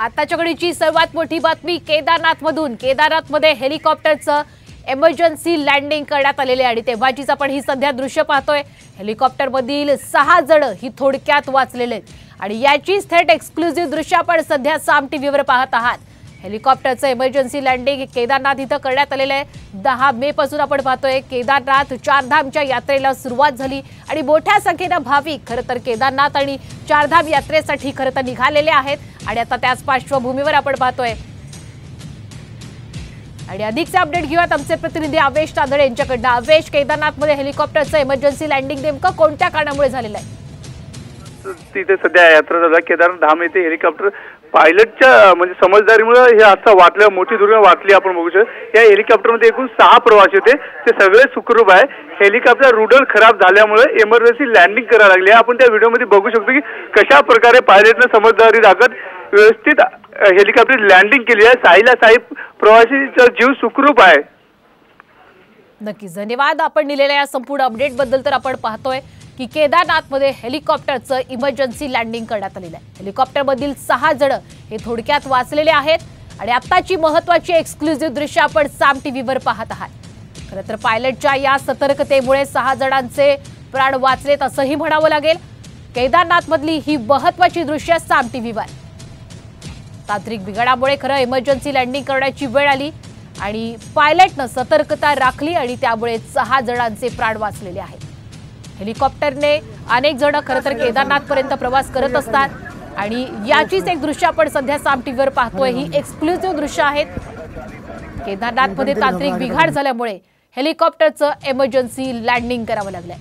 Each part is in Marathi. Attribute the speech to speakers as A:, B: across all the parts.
A: आताच्या घडीची सर्वात मोठी बातमी केदारनाथमधून। केदारनाथमध्ये हेलिकॉप्टरचं इमर्जन्सी लँडिंग करण्यात आलेले आणि तेव्हाचीच आपण ही सध्या दृश्य पाहतोय। हेलिकॉप्टरमधील 6 जण ही थोडक्यात वाचलेले आणि याचीच थेट एक्सक्लुझिव्ह दृश्य आपण सध्या साम टीव्हीवर पाहत आहात। हेलिकॉप्टरचं इमर्जन्सी लँडिंग केदारनाथ इथं करण्यात आलेले आहे। 10 मे पासून आपण पाहतोय केदारनाथ चारधामच्या यात्रेला सुरुवात झाली आणि मोठ्या संख्येने भाविक खरं तर केदारनाथ आणि चारधाम यात्रेसाठी खरं तर निघालेले आहेत आणि आता त्याच पार्श्वभूमीवर आपण पाहतोय आणि अधिकचे अपडेट घेऊयात आमचे प्रतिनिधी आवेश तांदळे यांच्याकडून। आवेश, केदारनाथमध्ये हेलिकॉप्टरचं इमर्जन्सी लँडिंग नेमकं कोणत्या कारणामुळे झालेलं आहे?
B: तिथे सध्या यात्रा झाला केदारनाथ धाम येथे हेलिकॉप्टर पायलटच्या म्हणजे समजदारीमुळे हे आता वाटलं, मोठी दुर्घटना वाटली। आपण बघू शकतो या हेलिकॉप्टरमध्ये एकूण 6 प्रवासी होते, ते सगळे सुखरूप आहे। हेलिकॉप्टर रुडर खराब झाल्यामुळे इमर्जन्सी लँडिंग करायला लागली। आपण त्या व्हिडिओमध्ये बघू शकतो की कशा प्रकारे पायलटने समजदारी दाखवत व्यवस्थित हेलिकॉप्टर लँडिंग केली आहे। साहिब प्रवासीचा जीव सुखरूप आहे।
A: नक्कीच धन्यवाद आपण दिलेल्या या संपूर्ण अपडेट बद्दल। तर आपण पाहतोय की केदारनाथमध्ये हेलिकॉप्टरचं इमर्जन्सी लँडिंग करण्यात आलेलं आहे। हेलिकॉप्टरमधील 6 जण हे थोडक्यात वाचलेले आहेत आणि आताची महत्त्वाची एक्सक्लुझिव्ह दृश्य आपण साम टीव्हीवर पाहत आहात। खरं तर पायलटच्या या सतर्कतेमुळे 6 जणांचे प्राण वाचलेत असंही म्हणावं लागेल। केदारनाथमधली ही महत्त्वाची दृश्य साम टीव्हीवर। तांत्रिक बिघाडामुळे खरं इमर्जन्सी लँडिंग करण्याची वेळ आली आणि पायलटनं सतर्कता राखली आणि त्यामुळे 6 जणांचे प्राण वाचलेले आहेत। हेलिकॉप्टरने अनेक जण खरं तर केदारनाथपर्यंत प्रवास करत असतात आणि याचीच एक दृश्य आपण सध्या साम टीव्हीवर पाहतोय। ही एक्सक्लुझिव्ह दृश्य आहेत। केदारनाथमध्ये तांत्रिक बिघाड झाल्यामुळे हेलिकॉप्टरचं इमर्जन्सी लँडिंग करावं लागलंय।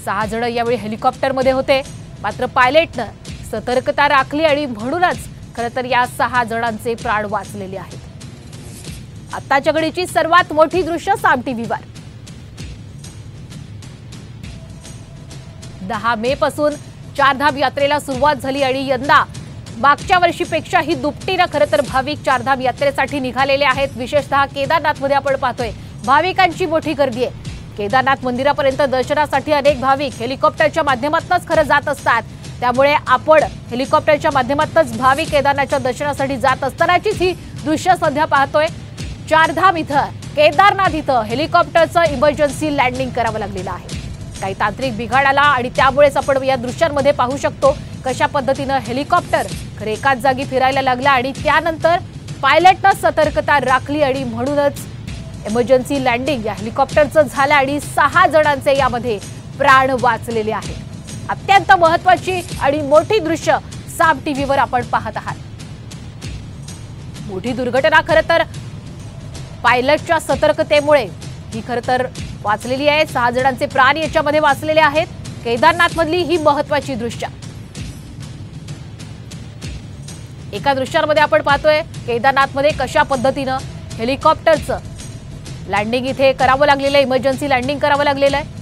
A: 6 जण यावेळी हेलिकॉप्टरमध्ये होते, मात्र पायलटनं सतर्कता राखली आणि म्हणूनच खरं तर या 6 जणांचे प्राण वाचलेले आहेत। आताच्या घडीची सर्वात मोठी दृश्य साम टीव्हीवर। 10 मे पासून चारधाम यात्रेला सुरुवात झाली आणि यंदा मागच्या वर्षीपेक्षा ही दुपटीनं खरं तर भाविक चारधाम यात्रेसाठी निघालेले आहेत। विशेषतः केदारनाथमध्ये आपण पाहतोय भाविकांची मोठी गर्दी आहे। केदारनाथ मंदिरापर्यंत दर्शनासाठी अनेक भाविक हेलिकॉप्टरच्या माध्यमातूनच खरं जात असतात, त्यामुळे आपण हेलिकॉप्टरच्या माध्यमातूनच भाविक केदारनाथच्या दर्शनासाठी जात असतानाचीच ही दृश्य सध्या पाहतोय। चारधाम इथं केदारनाथ इथं हेलिकॉप्टरचं इमर्जन्सी लँडिंग करावं लागलेलं आहे। काही तांत्रिक बिघाड आला आणि त्यामुळेच आपण या दृश्यांमध्ये पाहू शकतो कशा पद्धतीनं हेलिकॉप्टर खरं एकाच जागी फिरायला लागला आणि त्यानंतर पायलटनं सतर्कता राखली आणि म्हणूनच इमर्जन्सी लँडिंग या हेलिकॉप्टरचं झालं आणि 6 जणांचे यामध्ये प्राण वाचलेले आहेत। अत्यंत महत्त्वाची आणि मोठी दृश्य साम टीव्हीवर आपण पाहत आहात। मोठी दुर्घटना खरं तर पायलटच्या सतर्कतेमुळे ही खरं तर वाचलेली आहे। 6 जणांचे प्राण याच्यामध्ये वाचलेले आहेत। केदारनाथमधली ही महत्त्वाची दृश्य। एका दृश्यामध्ये आपण पाहतोय केदारनाथमध्ये कशा पद्धतीनं हेलिकॉप्टरचं लँडिंग इथे करावं लागलेलं आहे, इमर्जन्सी लँडिंग करावं लागलेलं आहे।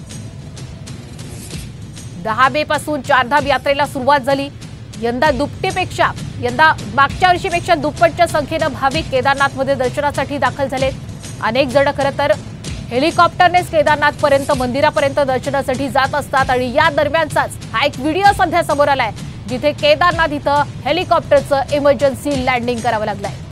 A: 10 मे पासून चारधाम यात्रेला सुरुवात झाली। यंदा मागच्या वर्षीपेक्षा दुप्पटच्या संख्येनं भाविक केदारनाथमध्ये दर्शनासाठी दाखल झालेत। अनेक जण खरं तर हेलिकॉप्टरनेच केदारनाथपर्यंत मंदिरापर्यंत दर्शनासाठी जात असतात आणि या दरम्यानचाच हा एक व्हिडिओ सध्या समोर आलाय जिथे केदारनाथ इथं हेलिकॉप्टरचं इमर्जन्सी लँडिंग करावं लागलंय।